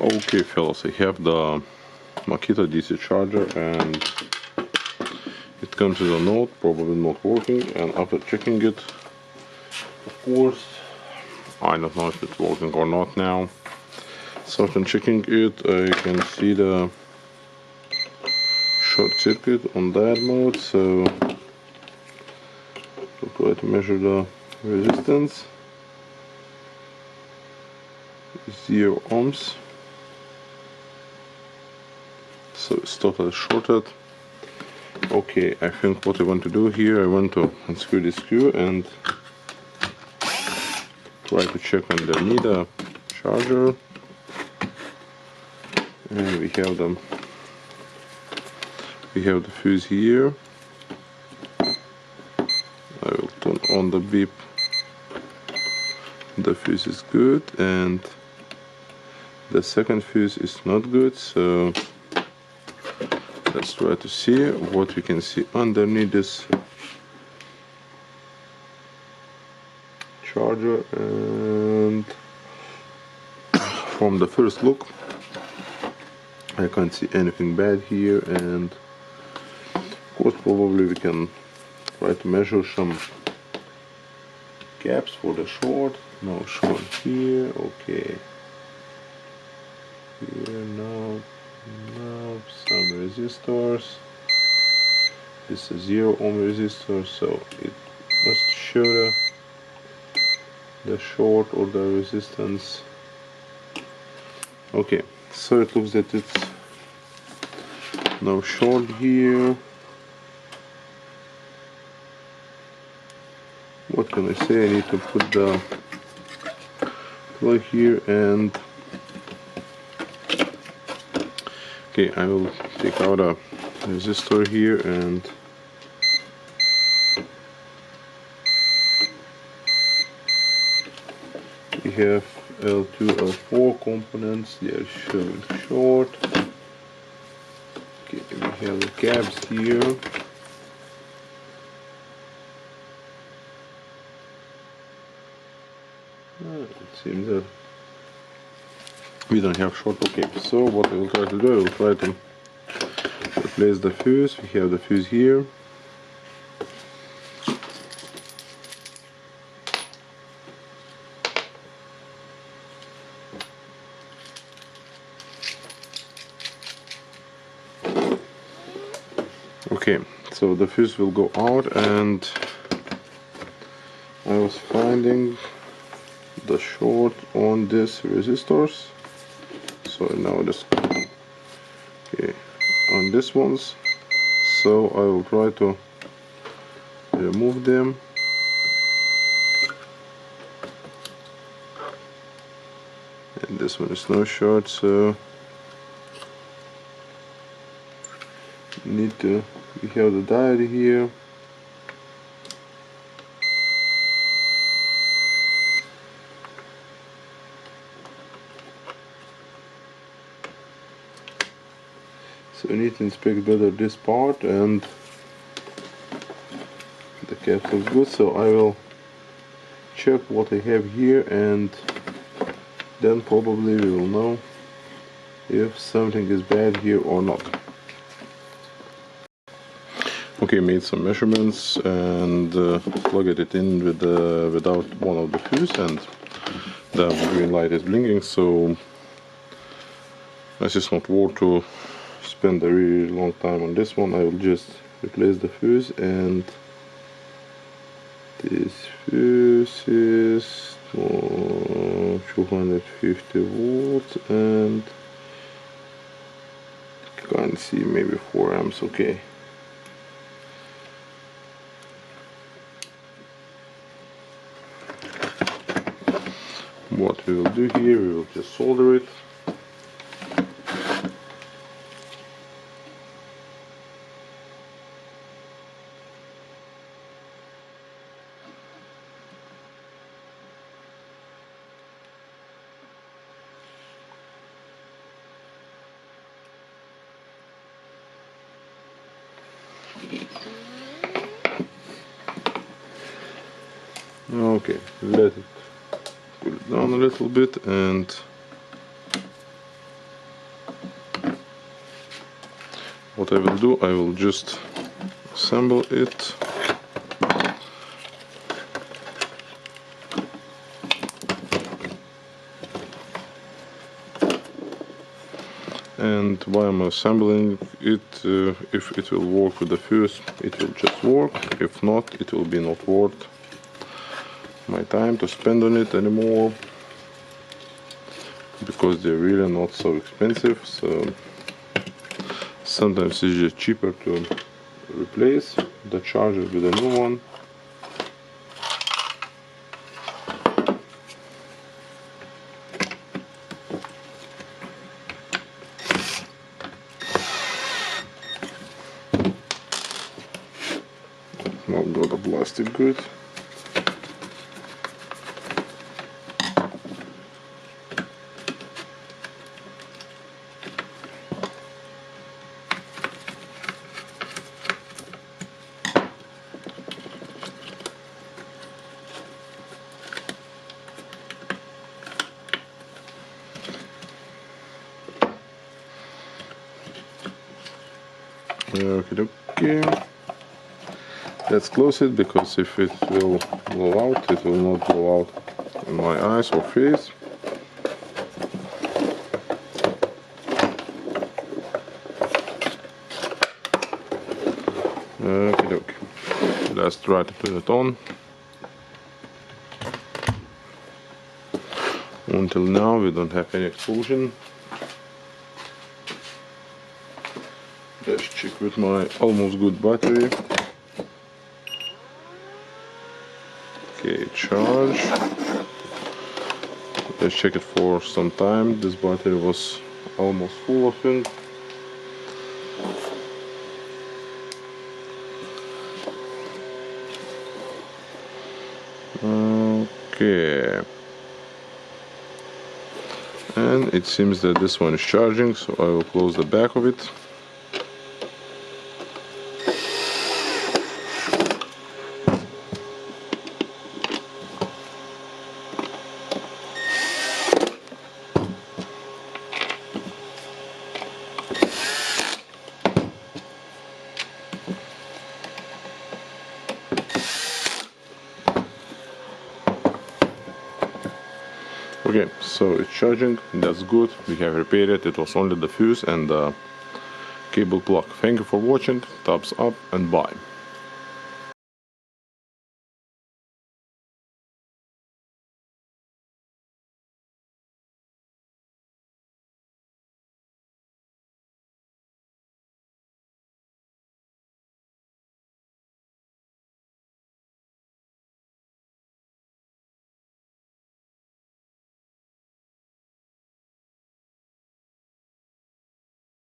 Okay fellas, I have the Makita DC charger and it comes with a note, probably not working, and after checking it, of course, I don't know if it's working or not now. So after checking it, I can see the short circuit on that mode, so I'll try to measure the resistance. 0 ohms. So it's totally shorted. Okay, I think what I want to do here, I want to unscrew this screw and try to check underneath the charger. And we have the fuse here. I will turn on the beep. The fuse is good, and the second fuse is not good, so let's try to see what we can see underneath this charger. And from the first look, I can't see anything bad here, and of course probably we can try to measure some gaps for the short. No short here, okay. Here, no, some resistors. This is 0 ohm resistor, so it must show the short or the resistance. Okay, so it looks that it's no short here. What can I say? I need to put the plug here, and okay, I will take out a resistor here, and we have L2, L4 components. They are showing short. Okay, we have the cabs here. It seems that we don't have short. Okay, so what I will try to do, I will try to replace the fuse. We have the fuse here. Okay, so the fuse will go out, and I was finding the short on these resistors. So now just okay on these ones. So I will try to remove them. And this one is no short, so we have the diode here. So we need to inspect better this part, and the cap looks good, so I will check what I have here, and then probably we will know if something is bad here or not. Okay, made some measurements and plugged it in without one of the fuse, and the green light is blinking, so it's just not worth to spend a really long time on this one. I will just replace the fuse, and this fuse is 250 volts, and can't see, maybe 4 amps. Okay. What we will do here, we will just solder it. Okay, let it cool it down a little bit, and what I will do, I will just assemble it. And while I'm assembling it, if it will work with the fuse, it will just work. If not, it will be not worth my time to spend on it anymore, because they're really not so expensive. So sometimes it's just cheaper to replace the charger with a new one. Not got the plastic good. Okay. Let's close it, because if it will blow out, it will not blow out in my eyes or face. Okay. Let's try to put it on. Until now we don't have any explosion. Let's check with my almost good battery. Okay, charge. Let's check it for some time. This battery was almost full of it. Okay. And it seems that this one is charging, so I will close the back of it. Okay, so it's charging, that's good, we have repaired it. It was only the fuse and the cable plug. Thank you for watching, thumbs up and bye.